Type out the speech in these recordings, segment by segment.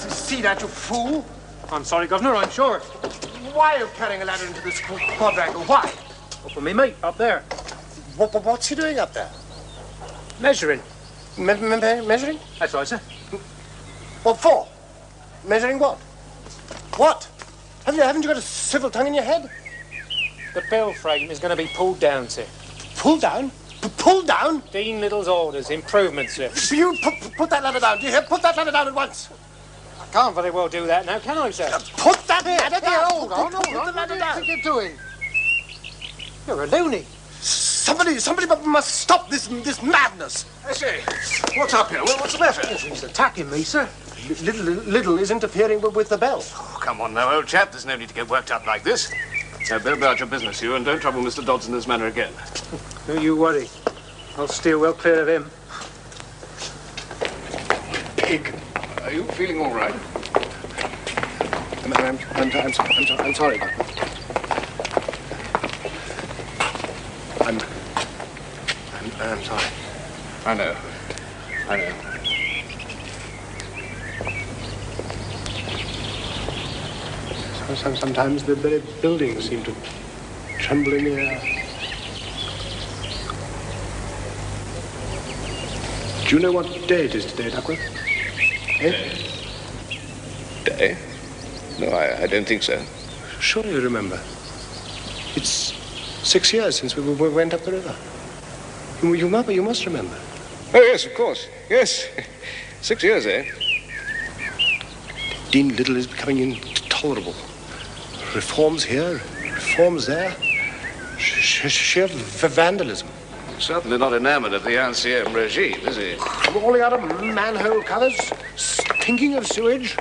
See that, you fool? I'm sorry, Governor, I'm sure. Why are you carrying a ladder into this quadrangle? Why? Up for me mate, up there. What's he doing up there? Measuring. Measuring? That's right, sir. What for? Measuring what? What? Haven't you got a civil tongue in your head? The bell frame is going to be pulled down, sir. Pulled down? Pulled down? Dean Little's orders, improvements, sir. You put that ladder down. Do you hear? Put that ladder down at once. I can't very well do that now, can I, sir? Put that ladder down. Hold on. Put the ladder down. What are you doing? You're a loony. Somebody must stop this madness. I say, what's up here? What's the matter? He's attacking me, sir. Little is interfering with the bell. Oh, come on now, old chap. There's no need to get worked up like this. Now, go about your business, you, and don't trouble Mr. Dodds in this manner again. Don't you worry. I'll steer well clear of him. Pig, are you feeling all right? I'm sorry, Doctor. I'm sorry. I know. Sometimes the very buildings seem to tremble in the air. Do you know what day it is today, Duckworth? Day? No, I don't think so. Surely you remember. It's 6 years since we went up the river. You must remember. Oh, yes, of course. Yes. 6 years, eh? Dean Little is becoming intolerable. Reforms here, reforms there. Sheer vandalism. Certainly not enamored of the ancien regime, is he? Rolling out of manhole covers, stinking of sewage,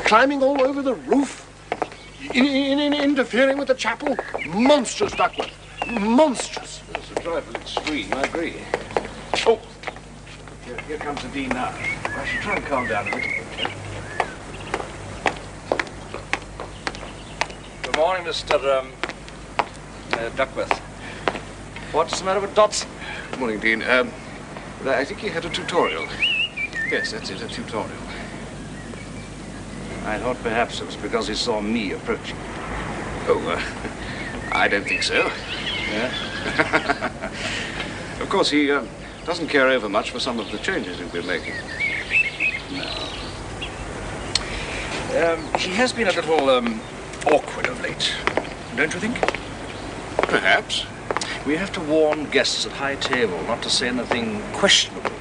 climbing all over the roof, interfering with the chapel. Monstrous, Duckworth. Monstrous. It's a trifle extreme, I agree. Oh, here comes the Dean now. I should try and calm down a little. Good morning, Mr. Duckworth. What's the matter with Dodson? Good morning, Dean. I think he had a tutorial. Yes, that's it, a tutorial. I thought perhaps it was because he saw me approaching. Oh, I don't think so. Yeah? Of course, he doesn't care over much for some of the changes we've been making. No. He has been a little awkward of late, don't you think? Perhaps. We have to warn guests at high table not to say anything questionable.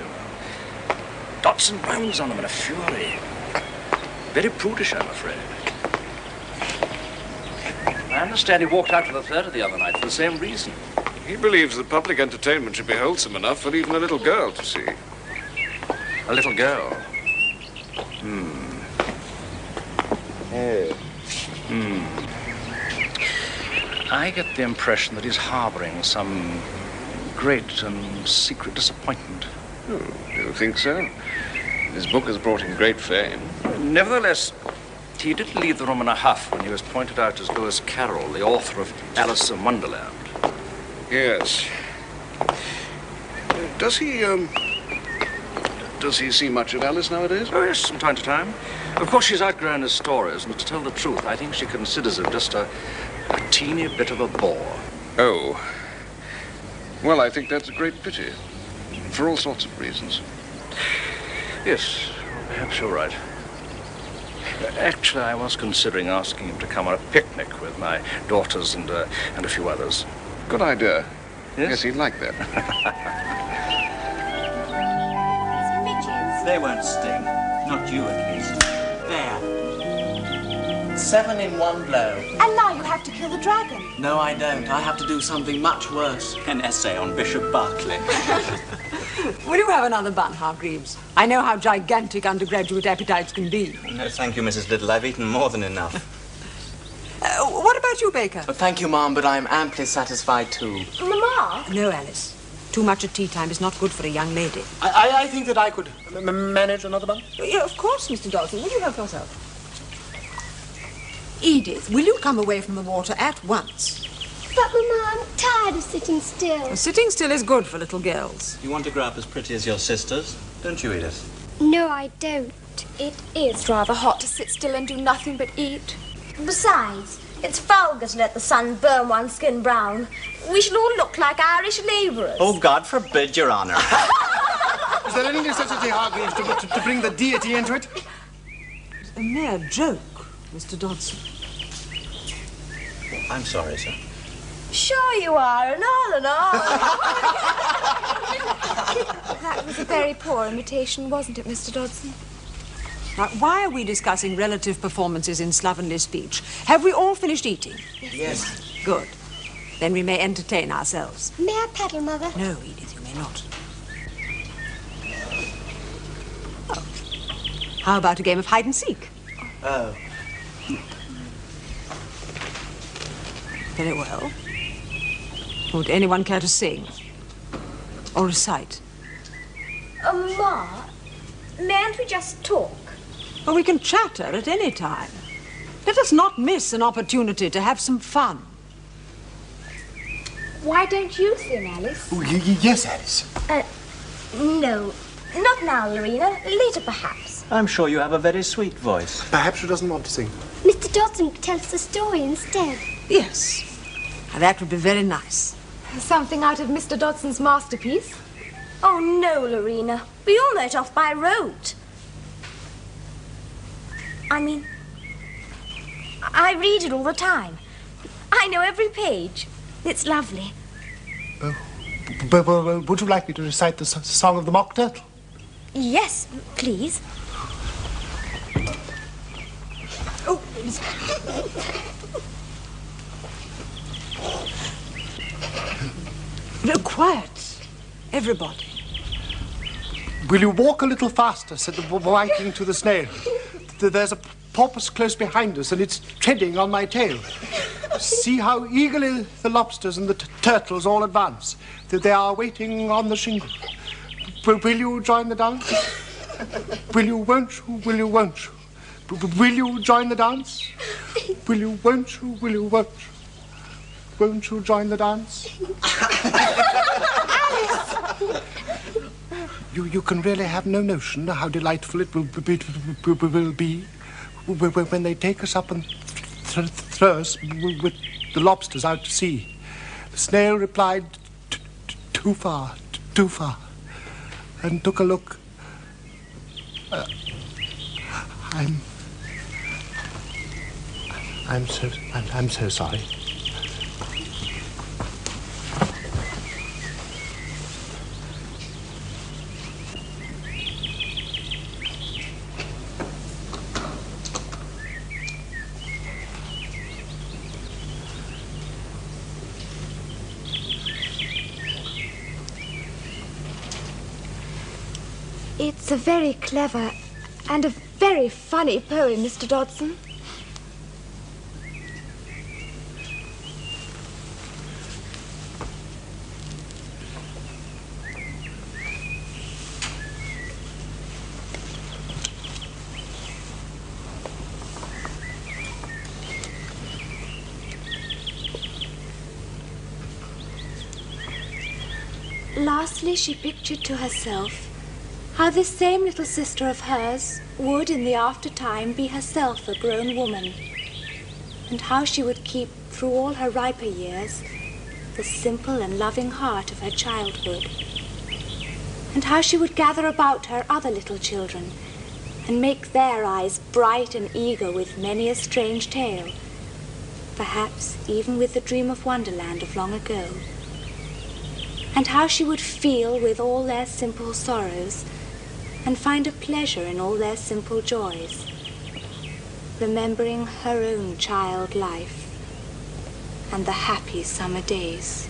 Dodson rounds on them in a fury. Very prudish, I'm afraid. I understand he walked out to the theatre the other night for the same reason. He believes that public entertainment should be wholesome enough for even a little girl to see. A little girl? I get the impression that he's harboring some great and secret disappointment. Oh, do you think so? His book has brought him great fame. Nevertheless, he did leave the room in a huff when he was pointed out as Lewis Carroll, the author of Alice in Wonderland. Yes. Does he see much of Alice nowadays? Oh, yes, from time to time. Of course, she's outgrown his stories, and to tell the truth, I think she considers him just a teeny bit of a bore. Oh. Well, I think that's a great pity. For all sorts of reasons. Yes, perhaps you're right. Actually, I was considering asking him to come on a picnic with my daughters and a few others. Good idea. Yes? Yes, he'd like that. They won't sting. Not you, at least. There. 7 in one blow. And now you have to kill the dragon. No, I don't. I have to do something much worse. An essay on Bishop Berkeley. Will you have another bun, Hargreaves? I know how gigantic undergraduate appetites can be. No, thank you, Mrs. Little. I've eaten more than enough. What about you, Baker? Thank you, Mom, but I'm amply satisfied, too. Mama? No, Alice. Too much at tea time is not good for a young lady. I think that I could manage another bun. Yeah, of course, Mr. Dalton. Will you help yourself? Edith, will you come away from the water at once? But, Mama, I'm tired of sitting still. Well, sitting still is good for little girls. You want to grow up as pretty as your sisters, don't you, Edith? No, I don't. It is rather hot to sit still and do nothing but eat. Besides, it's vulgar to let the sun burn one's skin brown. We shall all look like Irish labourers. Oh, God forbid, Your Honour. Is there any necessity, Hargreaves, to bring the deity into it? A mere joke, Mr. Dodson. I'm sorry, sir. Sure you are, and all. That was a very poor imitation, wasn't it, Mr. Dodson? Now, why are we discussing relative performances in slovenly speech? Have we all finished eating? Yes. Good. Then we may entertain ourselves. May I paddle, Mother? No, Edith, you may not. Oh. How about a game of hide and seek? Oh. Very well. Would anyone care to sing? Or recite? Ma, mayn't we just talk? Well, we can chatter at any time. Let us not miss an opportunity to have some fun. Why don't you sing, Alice? Oh, yes, Alice. No. Not now, Lorena. Later, perhaps. I'm sure you have a very sweet voice. Perhaps she doesn't want to sing. Mr. Dodson could tell us a story instead. Yes. Now, that would be very nice. Something out of Mr. Dodson's masterpiece? Oh, no, Lorena. We all know it off by rote. I mean, I read it all the time. I know every page. It's lovely. But would you like me to recite the Song of the Mock Turtle? Yes, please. Oh, no, quiet, everybody. Will you walk a little faster, said the Viking to the snail. There's a porpoise close behind us, and it's treading on my tail. See how eagerly the lobsters and the turtles all advance. They are waiting on the shingle. Will you join the dance? Will you, won't you, will you, won't you? Will you join the dance? Will you, won't you, will you, won't you? Won't you join the dance? You can really have no notion how delightful it will be when they take us up and throw us with the lobsters out to sea. The snail replied, too far, and took a look. I'm so sorry. It's a very clever and a very funny poem, Mr. Dodson. Lastly, she pictured to herself how this same little sister of hers would in the after-time be herself a grown woman, and how she would keep through all her riper years the simple and loving heart of her childhood, and how she would gather about her other little children and make their eyes bright and eager with many a strange tale, perhaps even with the dream of Wonderland of long ago, and how she would feel with all their simple sorrows and find a pleasure in all their simple joys, remembering her own child life and the happy summer days.